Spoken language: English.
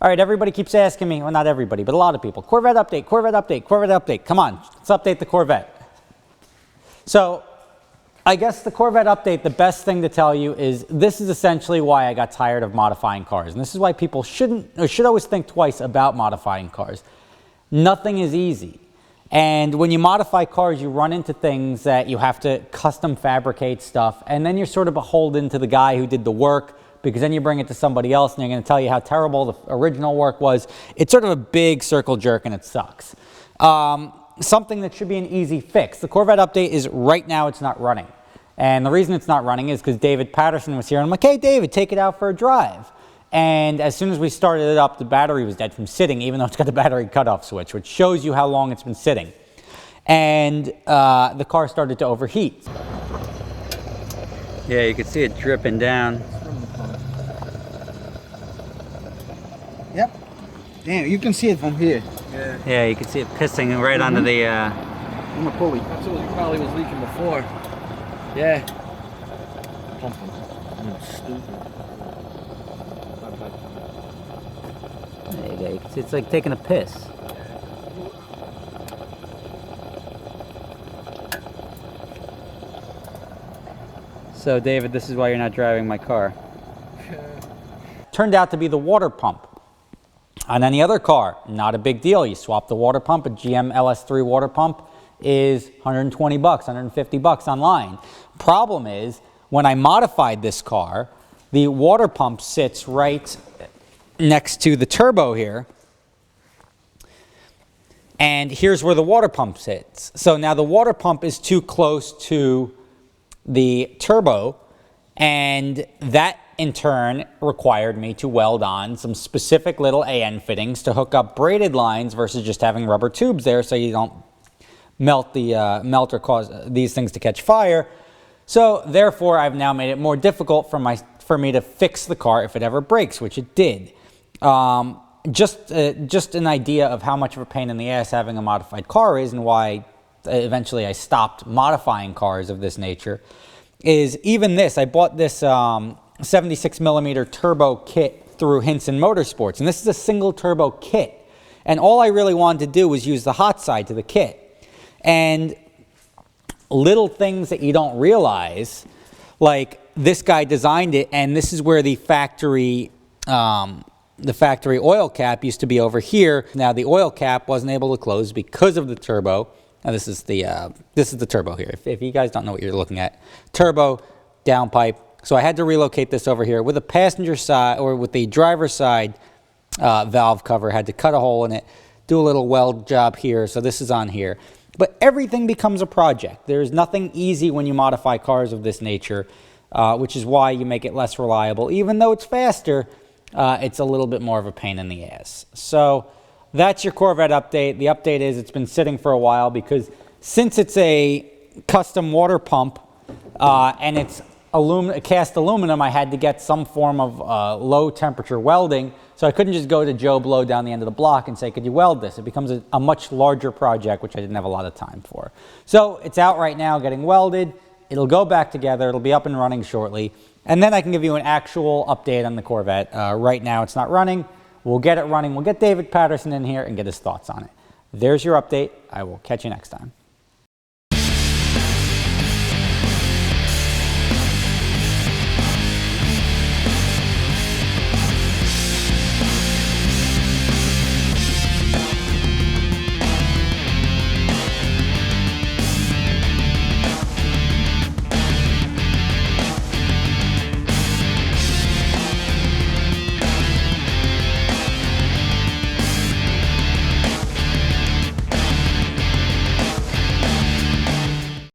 All right, everybody keeps asking me, well, not everybody, but a lot of people, Corvette update, Corvette update, Corvette update. Come on, let's update the Corvette. So I guess the Corvette update, the best thing to tell you is this is essentially why I got tired of modifying cars. And this is why people should always think twice about modifying cars. Nothing is easy. And when you modify cars, you run into things that you have to custom fabricate stuff. And then you're sort of beholden to the guy who did the work, because then you bring it to somebody else and they're going to tell you how terrible the original work was. It's sort of a big circle jerk and it sucks. Something that should be an easy fix. The Corvette update is right now it's not running. And the reason it's not running is because David Patterson was here. And I'm like, hey, David, take it out for a drive. And as soon as we started it up, the battery was dead from sitting, even though it's got the battery cutoff switch, which shows you how long it's been sitting. And the car started to overheat. Yeah, you can see it dripping down. Yep. Damn, you can see it from here. Yeah, you can see it pissing right onto the... On the pulley. That's what probably was leaking before. Yeah. Pumping. Stupid. There you go. You can see it's like taking a piss. So, David, this is why you're not driving my car. Turned out to be the water pump. On any other car, not a big deal. You swap the water pump. A GM LS3 water pump is 120 bucks, 150 bucks online. Problem is, when I modified this car, the water pump sits right next to the turbo here. And here's where the water pump sits. So now the water pump is too close to the turbo, and that in turn required me to weld on some specific little AN fittings to hook up braided lines versus just having rubber tubes there so you don't melt or cause these things to catch fire. So therefore, I've now made it more difficult for me to fix the car if it ever breaks, which it did. Just an idea of how much of a pain in the ass having a modified car is, and why eventually I stopped modifying cars of this nature, is even this. I bought this 76 millimeter turbo kit through Hinson Motorsports, and this is a single turbo kit. And all I really wanted to do was use the hot side to the kit. And little things that you don't realize, like this guy designed it, and this is where the factory oil cap used to be over here. Now the oil cap wasn't able to close because of the turbo. Now this is the turbo here. If you guys don't know what you're looking at, turbo, downpipe. So I had to relocate this over here with a passenger side, or with the driver's side valve cover. Had to cut a hole in it, do a little weld job here. So this is on here. But everything becomes a project. There's nothing easy when you modify cars of this nature, which is why you make it less reliable. Even though it's faster, it's a little bit more of a pain in the ass. So that's your Corvette update. The update is it's been sitting for a while because since it's a custom water pump and it's cast aluminum, I had to get some form of low temperature welding. So I couldn't just go to Joe Blow down the end of the block and say, could you weld this? It becomes a much larger project, which I didn't have a lot of time for. So it's out right now getting welded. It'll go back together. It'll be up and running shortly. And then I can give you an actual update on the Corvette. Right now it's not running. We'll get it running. We'll get David Patterson in here and get his thoughts on it. There's your update. I will catch you next time.